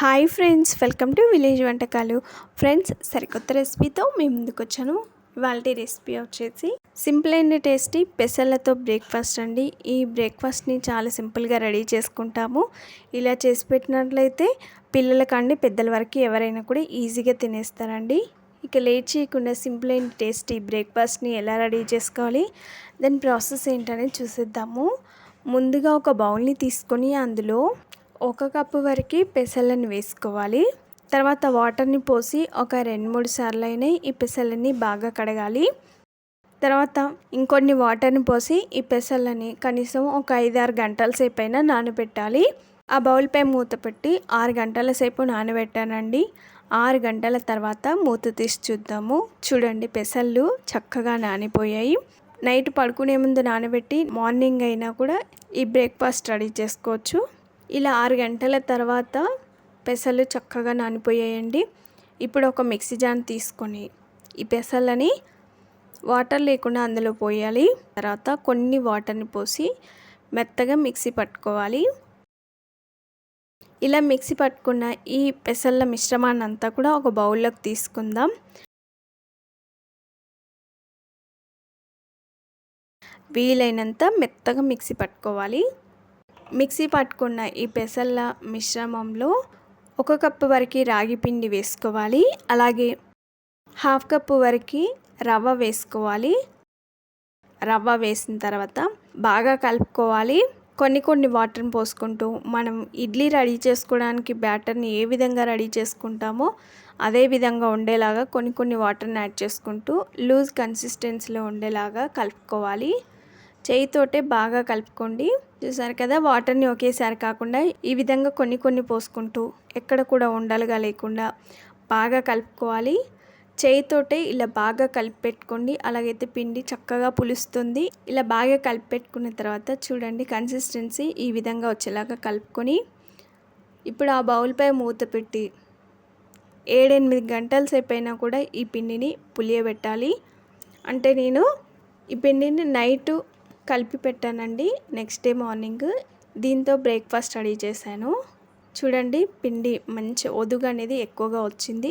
Hi friends, welcome to village వంటకాలు. Friends, సరికొత్త రెసిపీతో మీ ముందుకు వచ్చాను. ఇవాళ రెసిపీ వచ్చేసి సింపుల్ అండ్ టేస్టీ పెసర్లతో బ్రేక్ఫాస్ట్ అండి. ఈ బ్రేక్ఫాస్ట్ని చాలా సింపుల్గా రెడీ చేసుకుంటాము. ఇలా చేసి పెట్టినట్లయితే పిల్లలకండి పెద్దల వరకు ఎవరైనా కూడా ఈజీగా తినేస్తారండి. ఇక లేట్ చేయకుండా సింపుల్ అండ్ టేస్టీ బ్రేక్ఫాస్ట్ని ఎలా రెడీ చేసుకోవాలి, దాని ప్రాసెస్ ఏంటనేది చూసేద్దాము. ముందుగా ఒక బౌల్ని తీసుకొని అందులో 1 కప్పు వరకు పెసలను వేసుకోవాలి. తర్వాత వాటర్ని పోసి ఒక 2-3 సార్లు అయినా ఈ పెసలని బాగా కడగాలి. తర్వాత ఇంకొన్ని వాటర్ని పోసి ఈ పెసలని కనీసం ఒక 5-6 గంటల సేపు అయినా నానబెట్టాలి. ఆ బౌల్పై మూత పెట్టి 6 గంటల సేపు నానబెట్టానండి. 6 గంటల తర్వాత మూత తీసి చూద్దాము. చూడండి, పెసళ్ళు చక్కగా నానిపోయాయి. నైట్ పడుకునే ముందు నానబెట్టి మార్నింగ్ అయినా కూడా ఈ బ్రేక్ఫాస్ట్ రెడీ చేసుకోవచ్చు. ఇలా 6 గంటల తర్వాత పెసలు చక్కగా నానిపోయాయండి. ఇప్పుడు ఒక మిక్సీ జార్ తీసుకొని ఈ పెసలని వాటర్ లేకుండా అందులో పోయాలి. తర్వాత కొన్ని వాటర్ని పోసి మెత్తగా మిక్సీ పట్టుకోవాలి. ఇలా మిక్సీ పట్టుకున్న ఈ పెసల మిశ్రమాన్ని అంతా కూడా ఒక బౌల్లోకి తీసుకుందాం. వీలైనంత మెత్తగా మిక్సీ పట్టుకోవాలి. మిక్సీ పట్టుకున్న ఈ పెసల మిశ్రమంలో 1 కప్పు వరకు రాగి పిండి వేసుకోవాలి. అలాగే 1/2 కప్పు వరకు రవ్వ వేసుకోవాలి. రవ్వ వేసిన తర్వాత బాగా కలుపుకోవాలి. కొన్ని వాటర్ని పోసుకుంటూ మనం ఇడ్లీ రెడీ చేసుకోవడానికి బ్యాటర్ని ఏ విధంగా రెడీ చేసుకుంటామో అదే విధంగా ఉండేలాగా కొన్ని వాటర్ని యాడ్ చేసుకుంటూ లూజ్ కన్సిస్టెన్సీలో ఉండేలాగా కలుపుకోవాలి. చేయితోటే బాగా కలుపుకోండి. చూసారు కదా, వాటర్ని ఒకేసారి కాకుండా ఈ విధంగా కొన్ని పోసుకుంటూ ఎక్కడ కూడా ఉండలుగా లేకుండా బాగా కలుపుకోవాలి. చేయితోటే ఇలా బాగా కలిపి పెట్టుకోండి. అలాగైతే పిండి చక్కగా పులుస్తుంది. ఇలా బాగా కలిపి పెట్టుకున్న తర్వాత చూడండి, కన్సిస్టెన్సీ ఈ విధంగా వచ్చేలాగా కలుపుకొని ఇప్పుడు ఆ బౌల్పై మూత పెట్టి 7-8 గంటల సేపు అయినా కూడా ఈ పిండిని పులియబెట్టాలి. అంటే నేను ఈ పిండిని నైటు కలిపి పెట్టానండి. నెక్స్ట్ డే మార్నింగ్ దీంతో బ్రేక్ఫాస్ట్ రెడీ చేశాను. చూడండి, పిండి మంచి ఒదుగు అనేది ఎక్కువగా వచ్చింది.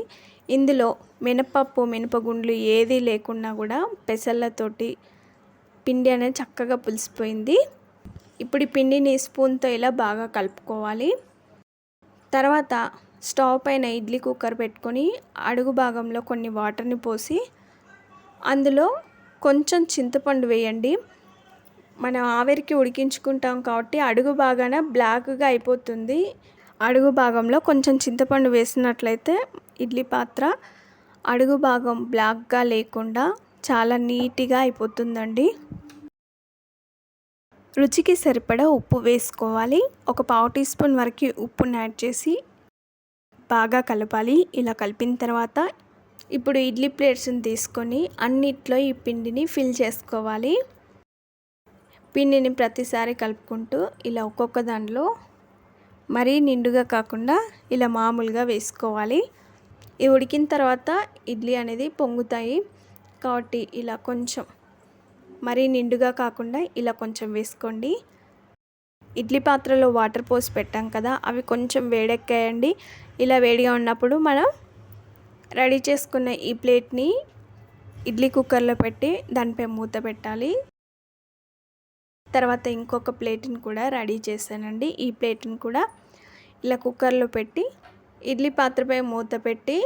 ఇందులో మినపప్పు, మినపగుండ్లు ఏది లేకున్నా కూడా పెసళ్ళతోటి పిండి అనేది చక్కగా పులిసిపోయింది. ఇప్పుడు ఈ పిండిని స్పూన్తో ఇలా బాగా కలుపుకోవాలి. తర్వాత స్టవ్ పైన ఇడ్లీ కుక్కర్ పెట్టుకొని అడుగు భాగంలో కొన్ని వాటర్ని పోసి అందులో కొంచెం చింతపండు వేయండి. మనం ఆవిరికి ఉడికించుకుంటాం కాబట్టి అడుగు భాగాన బ్లాక్గా అయిపోతుంది. అడుగు భాగంలో కొంచెం చింతపండు వేసినట్లయితే ఇడ్లీ పాత్ర అడుగు భాగం బ్లాక్గా లేకుండా చాలా నీట్గా అయిపోతుందండి. రుచికి సరిపడా ఉప్పు వేసుకోవాలి. ఒక 1/2 టీ స్పూన్ వరకు ఉప్పుని యాడ్ చేసి బాగా కలపాలి. ఇలా కలిపిన తర్వాత ఇప్పుడు ఇడ్లీ ప్లేట్స్ని తీసుకొని అన్నిట్లో ఈ పిండిని ఫిల్ చేసుకోవాలి. పిండిని ప్రతిసారి కలుపుకుంటూ ఇలా ఒక్కొక్క దాంట్లో మరీ నిండుగా కాకుండా ఇలా మామూలుగా వేసుకోవాలి. ఇవి ఉడికిన తర్వాత ఇడ్లీ అనేది పొంగుతాయి కాబట్టి ఇలా కొంచెం మరీ నిండుగా కాకుండా ఇలా కొంచెం వేసుకోండి. ఇడ్లీ పాత్రలో వాటర్ పోసి పెట్టాం కదా, అవి కొంచెం వేడెక్కాయండి. ఇలా వేడిగా ఉన్నప్పుడు మనం రెడీ చేసుకున్న ఈ ప్లేట్ని ఇడ్లీ కుక్కర్లో పెట్టి దానిపై మూత పెట్టాలి. తర్వాత ఇంకొక ప్లేట్ని కూడా రెడీ చేశానండి. ఈ ప్లేట్ని కూడా ఇలా కుక్కర్లో పెట్టి ఇడ్లీ పాత్రపై మూత పెట్టి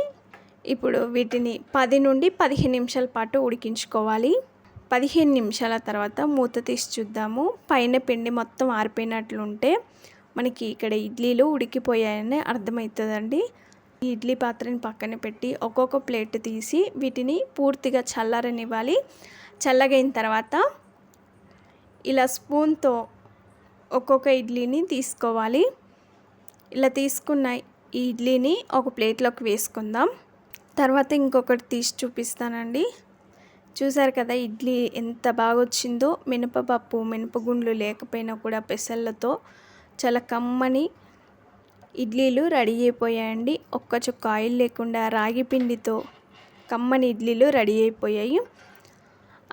ఇప్పుడు వీటిని 10 నుండి 15 నిమిషాల పాటు ఉడికించుకోవాలి. 15 నిమిషాల తర్వాత మూత తీసి చూద్దాము. పైన పిండి మొత్తం ఆరిపోయినట్లుంటే మనకి ఇక్కడ ఇడ్లీలు ఉడికిపోయాయని అర్థమవుతుందండి. ఈ ఇడ్లీ పాత్రని పక్కన పెట్టి ఒక్కొక్క ప్లేట్ తీసి వీటిని పూర్తిగా చల్లారనివ్వాలి. చల్లగైన తర్వాత ఇలా స్పూన్తో ఒక్కొక్క ఇడ్లీని తీసుకోవాలి. ఇలా తీసుకున్న ఈ ఇడ్లీని ఒక ప్లేట్లోకి వేసుకుందాం. తర్వాత ఇంకొకటి తీసి చూపిస్తానండి. చూసారు కదా, ఇడ్లీ ఎంత బాగా వచ్చిందో. మినపప్పు, మినపగుండ్లు లేకపోయినా కూడా పెసళ్ళతో చాలా కమ్మని ఇడ్లీలు రెడీ అయిపోయాయండి. ఒక్క చుక్క ఆయిల్ లేకుండా రాగి పిండితో కమ్మని ఇడ్లీలు రెడీ అయిపోయాయి.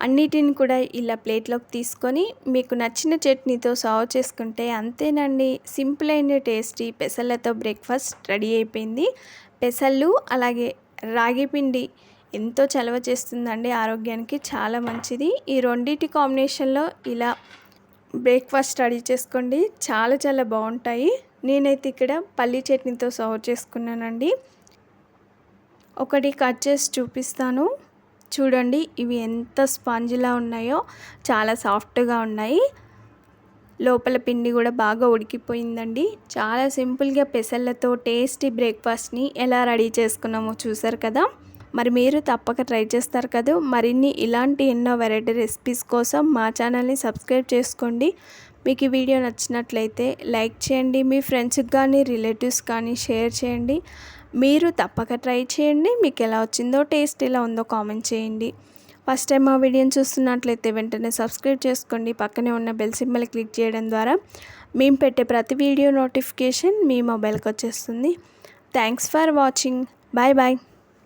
అన్నిటిని కూడా ఇలా ప్లేట్లోకి తీసుకొని మీకు నచ్చిన చట్నీతో సర్వ్ చేసుకుంటే అంతేనండి, సింపుల్ అండ్ టేస్టీ పెసళ్ళతో బ్రేక్ఫాస్ట్ రెడీ అయిపోయింది. పెసళ్ళు అలాగే రాగి పిండి ఎంతో చలవ చేస్తుందండి, ఆరోగ్యానికి చాలా మంచిది. ఈ రెండింటి కాంబినేషన్లో ఇలా బ్రేక్ఫాస్ట్ రెడీ చేసుకోండి, చాలా చాలా బాగుంటాయి. నేనైతే ఇక్కడ పల్లీ చట్నీతో సర్వ్ చేసుకున్నానండి. ఒకటి కట్ చేసి చూపిస్తాను చూడండి. ఇవి ఎంత స్పాంజిలా ఉన్నాయో, చాలా సాఫ్ట్గా ఉన్నాయి. లోపల పిండి కూడా బాగా ఉడికిపోయిందండి. చాలా సింపుల్గా పెసళ్ళతో టేస్టీ బ్రేక్ఫాస్ట్ని ఎలా రెడీ చేసుకున్నామో చూసారు కదా. మరి మీరు తప్పక ట్రై చేస్తారు కదా. మరిన్ని ఇలాంటి ఎన్నో వెరైటీ రెసిపీస్ కోసం మా ఛానల్ని సబ్స్క్రైబ్ చేసుకోండి. మీకు ఈ వీడియో నచ్చినట్లయితే లైక్ చేయండి, మీ ఫ్రెండ్స్కి కానీ రిలేటివ్స్ కానీ షేర్ చేయండి. మీరు తప్పక ట్రై చేయండి. మీకు ఎలా వచ్చిందో, టేస్ట్ ఎలా ఉందో కామెంట్ చేయండి. ఫస్ట్ టైం మా వీడియోని చూస్తున్నట్లయితే వెంటనే సబ్స్క్రైబ్ చేసుకోండి. పక్కనే ఉన్న బెల్ సింబల్ క్లిక్ చేయడం ద్వారా మేము పెట్టే ప్రతి వీడియో నోటిఫికేషన్ మీ మొబైల్కి వచ్చేస్తుంది. Thanks for watching. Bye bye.